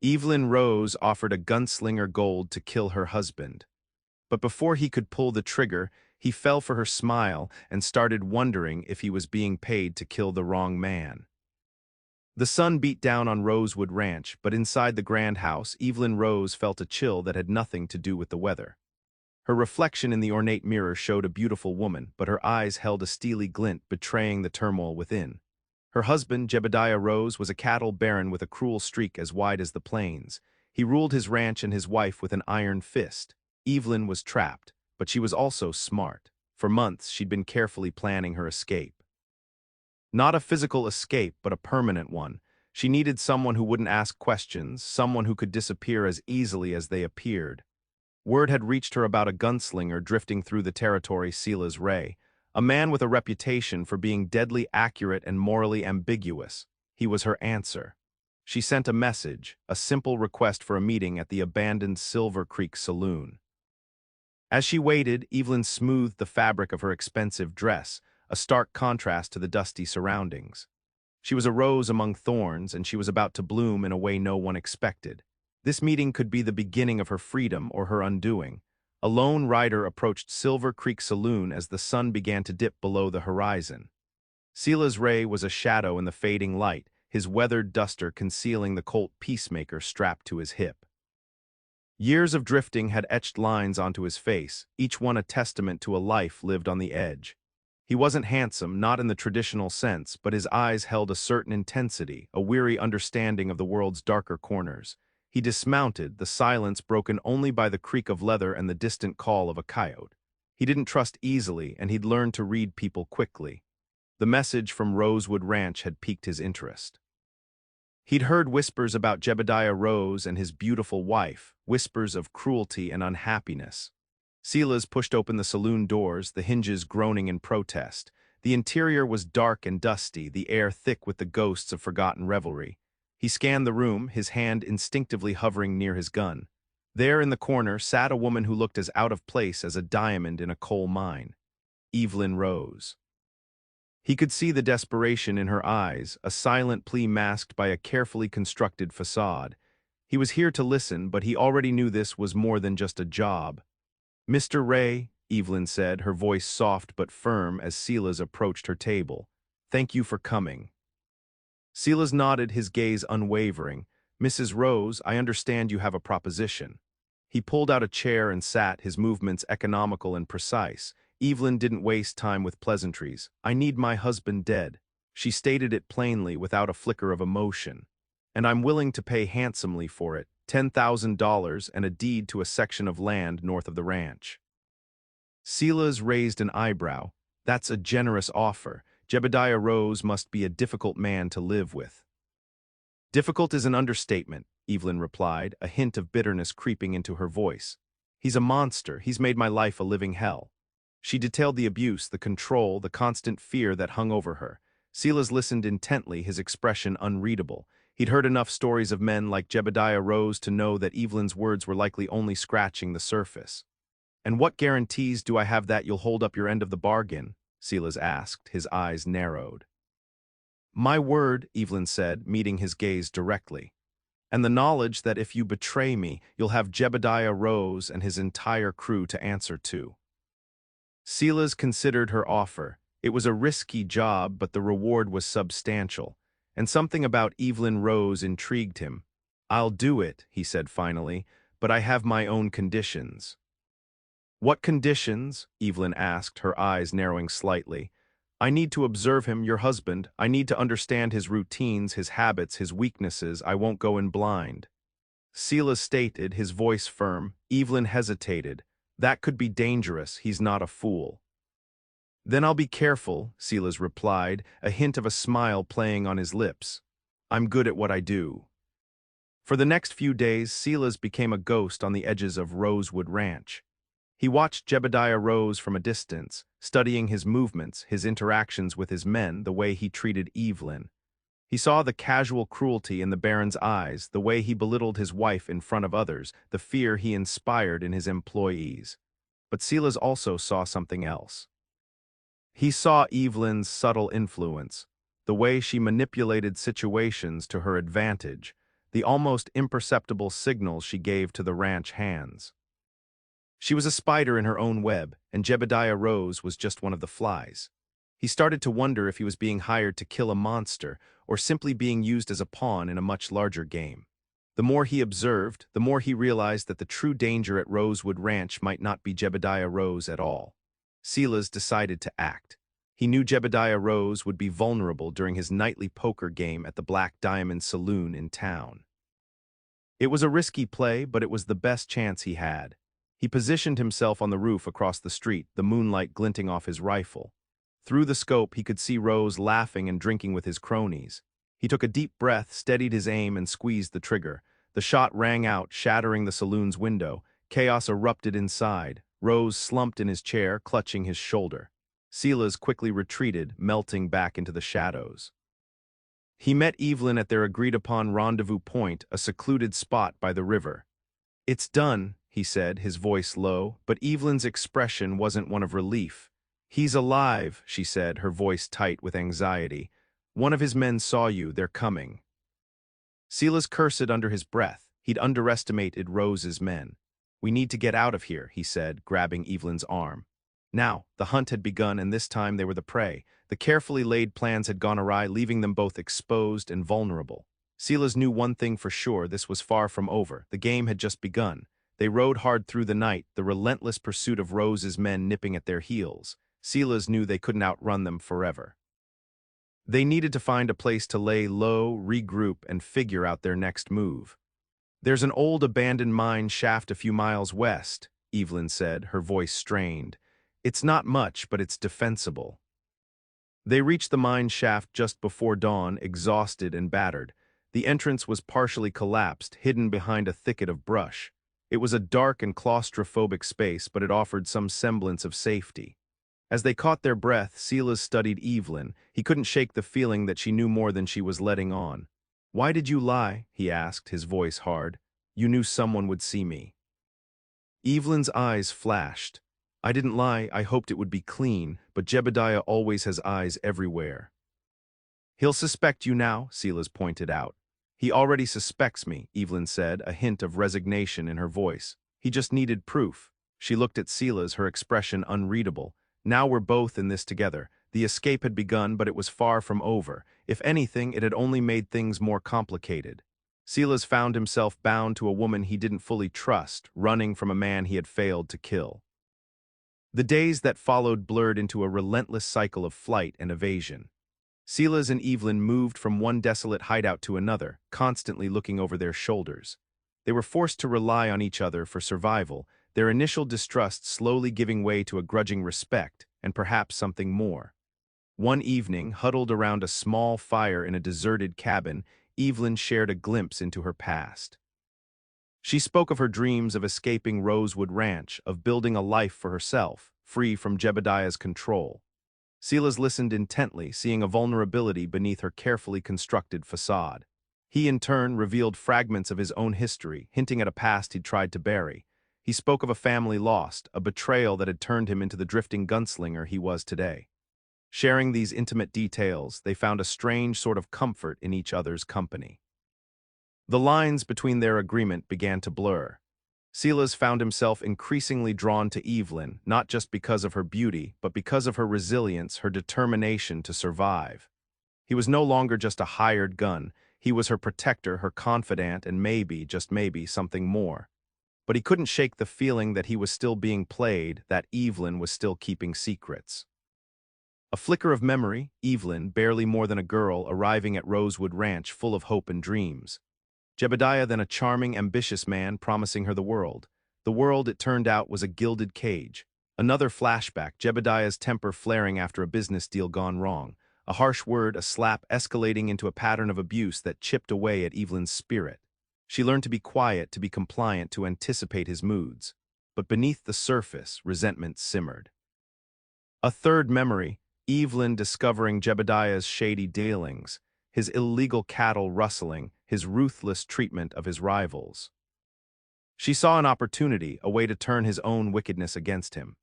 Evelyn Rose offered a gunslinger gold to kill her husband. But before he could pull the trigger, he fell for her smile and started wondering if he was being paid to kill the wrong man. The sun beat down on Rosewood Ranch, but inside the grand house, Evelyn Rose felt a chill that had nothing to do with the weather. Her reflection in the ornate mirror showed a beautiful woman, but her eyes held a steely glint, betraying the turmoil within. Her husband, Jebediah Rose, was a cattle baron with a cruel streak as wide as the plains. He ruled his ranch and his wife with an iron fist. Evelyn was trapped, but she was also smart. For months, she'd been carefully planning her escape. Not a physical escape, but a permanent one. She needed someone who wouldn't ask questions, someone who could disappear as easily as they appeared. Word had reached her about a gunslinger drifting through the territory, Silas Ray, a man with a reputation for being deadly accurate and morally ambiguous. He was her answer. She sent a message, a simple request for a meeting at the abandoned Silver Creek Saloon. As she waited, Evelyn smoothed the fabric of her expensive dress, a stark contrast to the dusty surroundings. She was a rose among thorns, and she was about to bloom in a way no one expected. This meeting could be the beginning of her freedom or her undoing. A lone rider approached Silver Creek Saloon as the sun began to dip below the horizon. Silas Ray was a shadow in the fading light, his weathered duster concealing the Colt Peacemaker strapped to his hip. Years of drifting had etched lines onto his face, each one a testament to a life lived on the edge. He wasn't handsome, not in the traditional sense, but his eyes held a certain intensity, a weary understanding of the world's darker corners. He dismounted, the silence broken only by the creak of leather and the distant call of a coyote. He didn't trust easily, and he'd learned to read people quickly. The message from Rosewood Ranch had piqued his interest. He'd heard whispers about Jebediah Rose and his beautiful wife, whispers of cruelty and unhappiness. Silas pushed open the saloon doors, the hinges groaning in protest. The interior was dark and dusty, the air thick with the ghosts of forgotten revelry. He scanned the room, his hand instinctively hovering near his gun. There in the corner sat a woman who looked as out of place as a diamond in a coal mine. Evelyn Rose. He could see the desperation in her eyes, a silent plea masked by a carefully constructed facade. He was here to listen, but he already knew this was more than just a job. "Mr. Ray," Evelyn said, her voice soft but firm as Silas approached her table. "Thank you for coming." Silas nodded, his gaze unwavering. "Mrs. Rose, I understand you have a proposition." He pulled out a chair and sat, his movements economical and precise. Evelyn didn't waste time with pleasantries. "I need my husband dead." She stated it plainly, without a flicker of emotion. "And I'm willing to pay handsomely for it, $10,000 and a deed to a section of land north of the ranch." Silas raised an eyebrow. "That's a generous offer. Jebediah Rose must be a difficult man to live with." "Difficult is an understatement," Evelyn replied, a hint of bitterness creeping into her voice. "He's a monster. He's made my life a living hell." She detailed the abuse, the control, the constant fear that hung over her. Silas listened intently, his expression unreadable. He'd heard enough stories of men like Jebediah Rose to know that Evelyn's words were likely only scratching the surface. "And what guarantees do I have that you'll hold up your end of the bargain?" Silas asked, his eyes narrowed. "My word," Evelyn said, meeting his gaze directly. "And the knowledge that if you betray me, you'll have Jebediah Rose and his entire crew to answer to." Silas considered her offer. It was a risky job, but the reward was substantial. And something about Evelyn Rose intrigued him. "I'll do it," he said finally, "but I have my own conditions." "What conditions?" Evelyn asked, her eyes narrowing slightly. "I need to observe him, your husband. I need to understand his routines, his habits, his weaknesses. I won't go in blind." Silas stated, his voice firm. Evelyn hesitated. "That could be dangerous. He's not a fool." "Then I'll be careful," Silas replied, a hint of a smile playing on his lips. "I'm good at what I do." For the next few days, Silas became a ghost on the edges of Rosewood Ranch. He watched Jebediah Rose from a distance, studying his movements, his interactions with his men, the way he treated Evelyn. He saw the casual cruelty in the Baron's eyes, the way he belittled his wife in front of others, the fear he inspired in his employees. But Silas also saw something else. He saw Evelyn's subtle influence, the way she manipulated situations to her advantage, the almost imperceptible signals she gave to the ranch hands. She was a spider in her own web, and Jebediah Rose was just one of the flies. He started to wonder if he was being hired to kill a monster or simply being used as a pawn in a much larger game. The more he observed, the more he realized that the true danger at Rosewood Ranch might not be Jebediah Rose at all. Silas decided to act. He knew Jebediah Rose would be vulnerable during his nightly poker game at the Black Diamond Saloon in town. It was a risky play, but it was the best chance he had. He positioned himself on the roof across the street, the moonlight glinting off his rifle. Through the scope, he could see Rose laughing and drinking with his cronies. He took a deep breath, steadied his aim, and squeezed the trigger. The shot rang out, shattering the saloon's window. Chaos erupted inside. Rose slumped in his chair, clutching his shoulder. Silas quickly retreated, melting back into the shadows. He met Evelyn at their agreed-upon rendezvous point, a secluded spot by the river. "It's done," he said, his voice low, but Evelyn's expression wasn't one of relief. "He's alive," she said, her voice tight with anxiety. "One of his men saw you, they're coming." Silas cursed under his breath. He'd underestimated Rose's men. "We need to get out of here," he said, grabbing Evelyn's arm. Now, the hunt had begun, and this time they were the prey. The carefully laid plans had gone awry, leaving them both exposed and vulnerable. Silas knew one thing for sure: this was far from over. The game had just begun. They rode hard through the night, the relentless pursuit of Rose's men nipping at their heels. Silas knew they couldn't outrun them forever. They needed to find a place to lay low, regroup, and figure out their next move. "There's an old abandoned mine shaft a few miles west," Evelyn said, her voice strained. "It's not much, but it's defensible." They reached the mine shaft just before dawn, exhausted and battered. The entrance was partially collapsed, hidden behind a thicket of brush. It was a dark and claustrophobic space, but it offered some semblance of safety. As they caught their breath, Silas studied Evelyn. He couldn't shake the feeling that she knew more than she was letting on. "Why did you lie?" he asked, his voice hard. "You knew someone would see me." Evelyn's eyes flashed. "I didn't lie, I hoped it would be clean, but Jebediah always has eyes everywhere." "He'll suspect you now," Silas pointed out. "He already suspects me," Evelyn said, a hint of resignation in her voice. "He just needed proof." She looked at Silas, her expression unreadable. Now we're both in this together. The escape had begun, but it was far from over. If anything, it had only made things more complicated. Silas found himself bound to a woman he didn't fully trust, running from a man he had failed to kill. The days that followed blurred into a relentless cycle of flight and evasion. Silas and Evelyn moved from one desolate hideout to another, constantly looking over their shoulders. They were forced to rely on each other for survival, their initial distrust slowly giving way to a grudging respect, and perhaps something more. One evening, huddled around a small fire in a deserted cabin, Evelyn shared a glimpse into her past. She spoke of her dreams of escaping Rosewood Ranch, of building a life for herself, free from Jebediah's control. Silas listened intently, seeing a vulnerability beneath her carefully constructed facade. He, in turn, revealed fragments of his own history, hinting at a past he'd tried to bury. He spoke of a family lost, a betrayal that had turned him into the drifting gunslinger he was today. Sharing these intimate details, they found a strange sort of comfort in each other's company. The lines between their agreement began to blur. Silas found himself increasingly drawn to Evelyn, not just because of her beauty, but because of her resilience, her determination to survive. He was no longer just a hired gun. He was her protector, her confidant, and maybe, just maybe, something more. But he couldn't shake the feeling that he was still being played, that Evelyn was still keeping secrets. A flicker of memory, Evelyn, barely more than a girl, arriving at Rosewood Ranch full of hope and dreams. Jebediah, then a charming, ambitious man, promising her the world. The world, it turned out, was a gilded cage. Another flashback, Jebediah's temper flaring after a business deal gone wrong. A harsh word, a slap, escalating into a pattern of abuse that chipped away at Evelyn's spirit. She learned to be quiet, to be compliant, to anticipate his moods. But beneath the surface, resentment simmered. A third memory, Evelyn discovering Jebediah's shady dealings, his illegal cattle rustling, his ruthless treatment of his rivals. She saw an opportunity, a way to turn his own wickedness against him.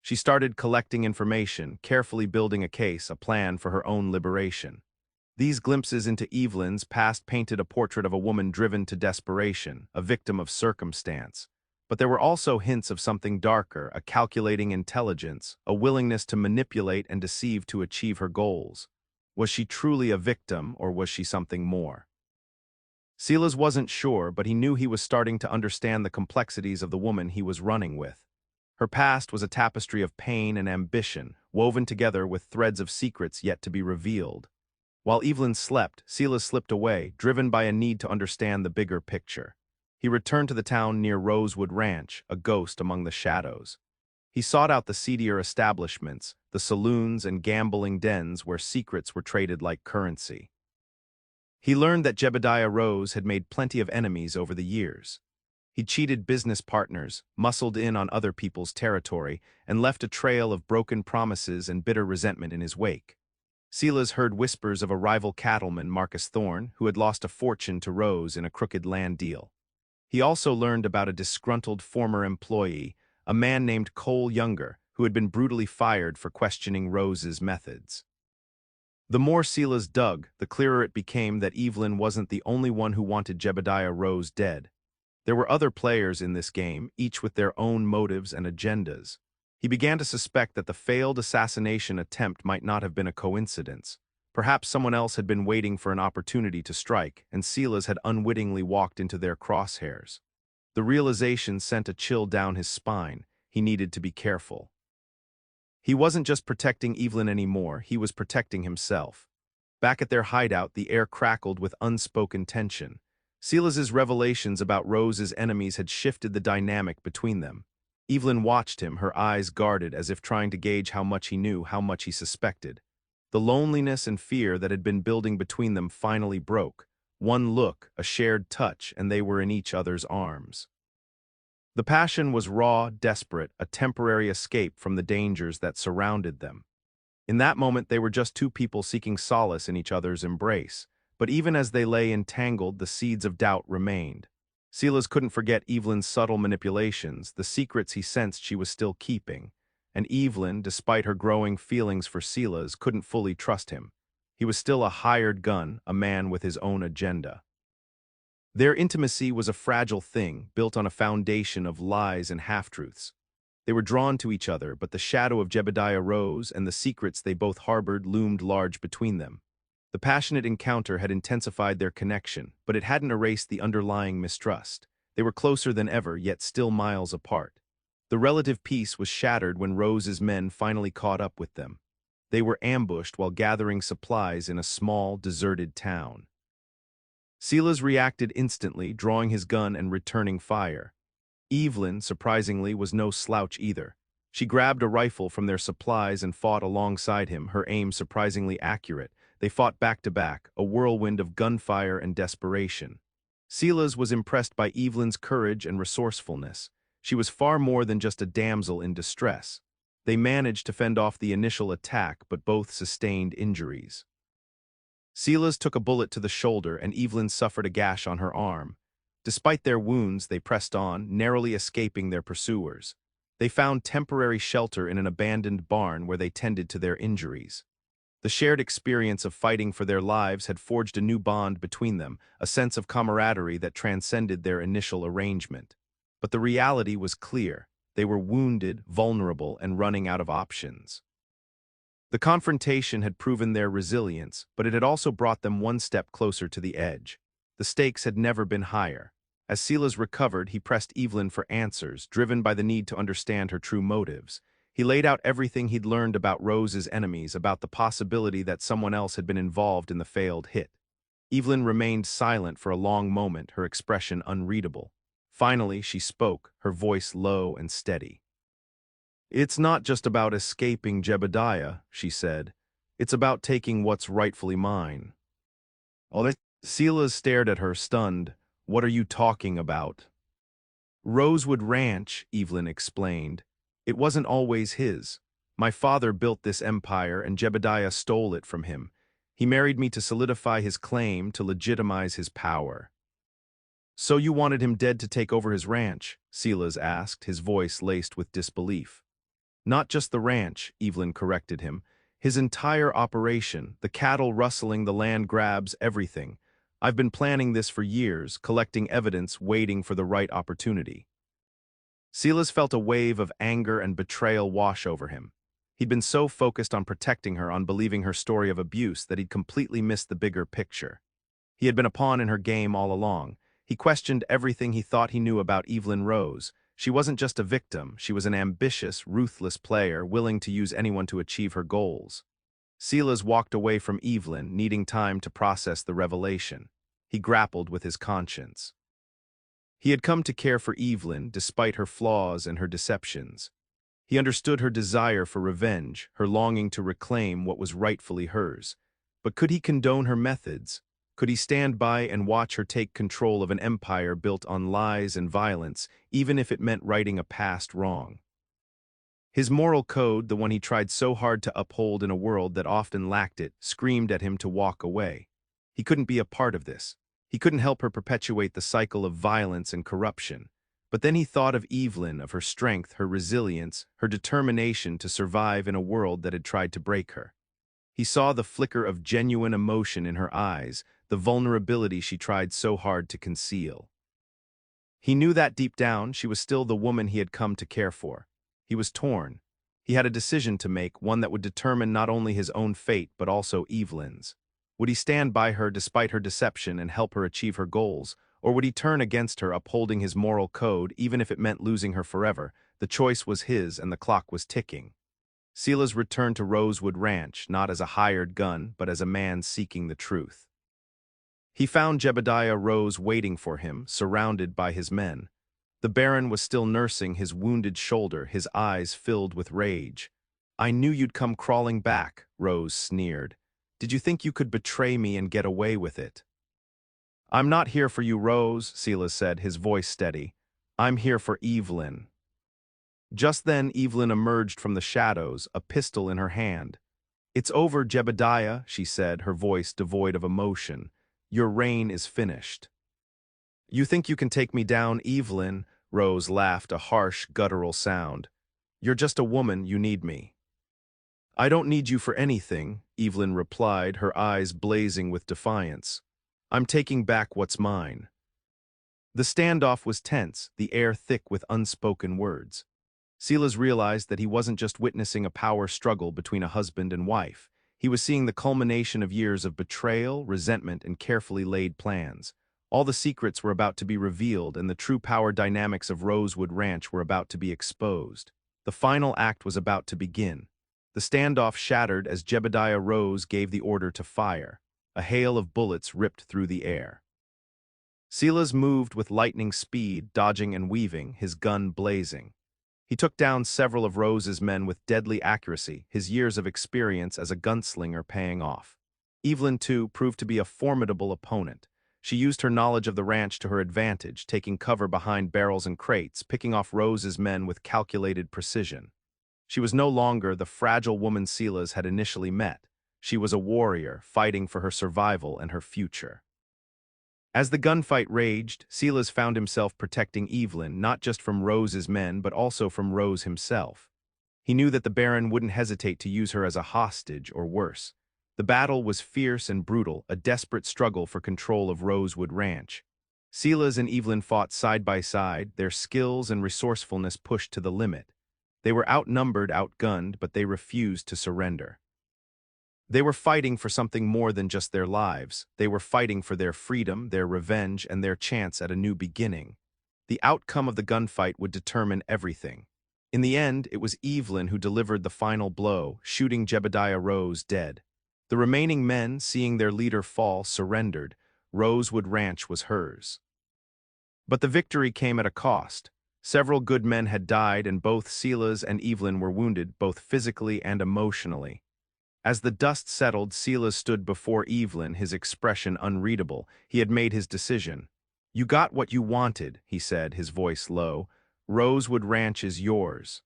She started collecting information, carefully building a case, a plan for her own liberation. These glimpses into Evelyn's past painted a portrait of a woman driven to desperation, a victim of circumstance. But there were also hints of something darker, a calculating intelligence, a willingness to manipulate and deceive to achieve her goals. Was she truly a victim, or was she something more? Silas wasn't sure, but he knew he was starting to understand the complexities of the woman he was running with. Her past was a tapestry of pain and ambition, woven together with threads of secrets yet to be revealed. While Evelyn slept, Silas slipped away, driven by a need to understand the bigger picture. He returned to the town near Rosewood Ranch, a ghost among the shadows. He sought out the seedier establishments, the saloons and gambling dens where secrets were traded like currency. He learned that Jebediah Rose had made plenty of enemies over the years. He cheated business partners, muscled in on other people's territory, and left a trail of broken promises and bitter resentment in his wake. Silas heard whispers of a rival cattleman, Marcus Thorne, who had lost a fortune to Rose in a crooked land deal. He also learned about a disgruntled former employee, a man named Cole Younger, who had been brutally fired for questioning Rose's methods. The more Silas dug, the clearer it became that Evelyn wasn't the only one who wanted Jebediah Rose dead. There were other players in this game, each with their own motives and agendas. He began to suspect that the failed assassination attempt might not have been a coincidence. Perhaps someone else had been waiting for an opportunity to strike, and Silas had unwittingly walked into their crosshairs. The realization sent a chill down his spine. He needed to be careful. He wasn't just protecting Evelyn anymore, he was protecting himself. Back at their hideout, the air crackled with unspoken tension. Silas's revelations about Rose's enemies had shifted the dynamic between them. Evelyn watched him, her eyes guarded as if trying to gauge how much he knew, how much he suspected. The loneliness and fear that had been building between them finally broke. One look, a shared touch, and they were in each other's arms. The passion was raw, desperate, a temporary escape from the dangers that surrounded them. In that moment, they were just two people seeking solace in each other's embrace. But even as they lay entangled, the seeds of doubt remained. Silas couldn't forget Evelyn's subtle manipulations, the secrets he sensed she was still keeping. And Evelyn, despite her growing feelings for Silas, couldn't fully trust him. He was still a hired gun, a man with his own agenda. Their intimacy was a fragile thing, built on a foundation of lies and half-truths. They were drawn to each other, but the shadow of Jebediah Rose and the secrets they both harbored loomed large between them. The passionate encounter had intensified their connection, but it hadn't erased the underlying mistrust. They were closer than ever, yet still miles apart. The relative peace was shattered when Rose's men finally caught up with them. They were ambushed while gathering supplies in a small, deserted town. Silas reacted instantly, drawing his gun and returning fire. Evelyn, surprisingly, was no slouch either. She grabbed a rifle from their supplies and fought alongside him, her aim surprisingly accurate. They fought back to back, a whirlwind of gunfire and desperation. Silas was impressed by Evelyn's courage and resourcefulness. She was far more than just a damsel in distress. They managed to fend off the initial attack, but both sustained injuries. Silas took a bullet to the shoulder, and Evelyn suffered a gash on her arm. Despite their wounds, they pressed on, narrowly escaping their pursuers. They found temporary shelter in an abandoned barn where they tended to their injuries. The shared experience of fighting for their lives had forged a new bond between them, a sense of camaraderie that transcended their initial arrangement. But the reality was clear. They were wounded, vulnerable, and running out of options. The confrontation had proven their resilience, but it had also brought them one step closer to the edge. The stakes had never been higher. As Silas recovered, he pressed Evelyn for answers, driven by the need to understand her true motives. He laid out everything he'd learned about Rose's enemies, about the possibility that someone else had been involved in the failed hit. Evelyn remained silent for a long moment, her expression unreadable. Finally, she spoke, her voice low and steady. "It's not just about escaping Jebediah," she said. "It's about taking what's rightfully mine." Silas stared at her, stunned. "What are you talking about?" "Rosewood Ranch," Evelyn explained. "It wasn't always his. My father built this empire, and Jebediah stole it from him. He married me to solidify his claim, to legitimize his power." "So you wanted him dead to take over his ranch?" Silas asked, his voice laced with disbelief. "Not just the ranch," Evelyn corrected him. His entire operation, the cattle rustling, the land grabs, everything. I've been planning this for years, collecting evidence, waiting for the right opportunity. Silas felt a wave of anger and betrayal wash over him. He'd been so focused on protecting her, on believing her story of abuse, that he'd completely missed the bigger picture. He had been a pawn in her game all along. He questioned everything he thought he knew about Evelyn Rose. She wasn't just a victim, she was an ambitious, ruthless player, willing to use anyone to achieve her goals. Silas walked away from Evelyn, needing time to process the revelation. He grappled with his conscience. He had come to care for Evelyn, despite her flaws and her deceptions. He understood her desire for revenge, her longing to reclaim what was rightfully hers. But could he condone her methods? Could he stand by and watch her take control of an empire built on lies and violence, even if it meant righting a past wrong? His moral code, the one he tried so hard to uphold in a world that often lacked it, screamed at him to walk away. He couldn't be a part of this. He couldn't help her perpetuate the cycle of violence and corruption. But then he thought of Evelyn, of her strength, her resilience, her determination to survive in a world that had tried to break her. He saw the flicker of genuine emotion in her eyes, the vulnerability she tried so hard to conceal. He knew that deep down she was still the woman he had come to care for. He was torn. He had a decision to make, one that would determine not only his own fate but also Evelyn's. Would he stand by her despite her deception and help her achieve her goals, or would he turn against her, upholding his moral code even if it meant losing her forever? The choice was his and the clock was ticking. Silas returned to Rosewood Ranch, not as a hired gun, but as a man seeking the truth. He found Jebediah Rose waiting for him, surrounded by his men. The Baron was still nursing his wounded shoulder, his eyes filled with rage. "I knew you'd come crawling back," Rose sneered. "Did you think you could betray me and get away with it?" "I'm not here for you, Rose," Silas said, his voice steady. "I'm here for Evelyn." Just then Evelyn emerged from the shadows, a pistol in her hand. "It's over, Jebediah," she said, her voice devoid of emotion. "Your reign is finished." "You think you can take me down, Evelyn?" Rose laughed, a harsh, guttural sound. "You're just a woman, you need me." "I don't need you for anything," Evelyn replied, her eyes blazing with defiance. "I'm taking back what's mine." The standoff was tense, the air thick with unspoken words. Silas realized that he wasn't just witnessing a power struggle between a husband and wife. He was seeing the culmination of years of betrayal, resentment, and carefully laid plans. All the secrets were about to be revealed, and the true power dynamics of Rosewood Ranch were about to be exposed. The final act was about to begin. The standoff shattered as Jebediah Rose gave the order to fire. A hail of bullets ripped through the air. Silas moved with lightning speed, dodging and weaving, his gun blazing. He took down several of Rose's men with deadly accuracy, his years of experience as a gunslinger paying off. Evelyn, too, proved to be a formidable opponent. She used her knowledge of the ranch to her advantage, taking cover behind barrels and crates, picking off Rose's men with calculated precision. She was no longer the fragile woman Silas had initially met. She was a warrior, fighting for her survival and her future. As the gunfight raged, Silas found himself protecting Evelyn, not just from Rose's men, but also from Rose himself. He knew that the Baron wouldn't hesitate to use her as a hostage or worse. The battle was fierce and brutal, a desperate struggle for control of Rosewood Ranch. Silas and Evelyn fought side by side, their skills and resourcefulness pushed to the limit. They were outnumbered, outgunned, but they refused to surrender. They were fighting for something more than just their lives. They were fighting for their freedom, their revenge, and their chance at a new beginning. The outcome of the gunfight would determine everything. In the end, it was Evelyn who delivered the final blow, shooting Jebediah Rose dead. The remaining men, seeing their leader fall, surrendered. Rosewood Ranch was hers. But the victory came at a cost. Several good men had died, and both Silas and Evelyn were wounded, both physically and emotionally. As the dust settled, Silas stood before Evelyn, his expression unreadable. He had made his decision. "You got what you wanted," he said, his voice low. "Rosewood Ranch is yours."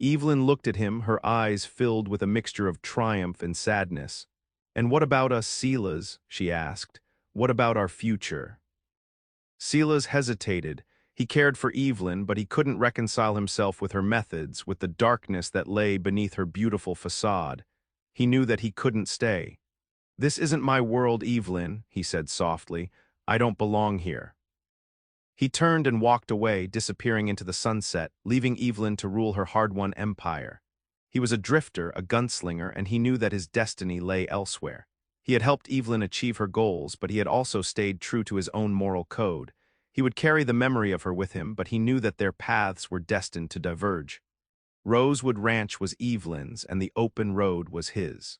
Evelyn looked at him, her eyes filled with a mixture of triumph and sadness. "And what about us, Silas?" she asked. "What about our future?" Silas hesitated. He cared for Evelyn, but he couldn't reconcile himself with her methods, with the darkness that lay beneath her beautiful facade. He knew that he couldn't stay. "This isn't my world, Evelyn," he said softly. "I don't belong here." He turned and walked away, disappearing into the sunset, leaving Evelyn to rule her hard-won empire. He was a drifter, a gunslinger, and he knew that his destiny lay elsewhere. He had helped Evelyn achieve her goals, but he had also stayed true to his own moral code. He would carry the memory of her with him, but he knew that their paths were destined to diverge. Rosewood Ranch was Evelyn's, and the open road was his.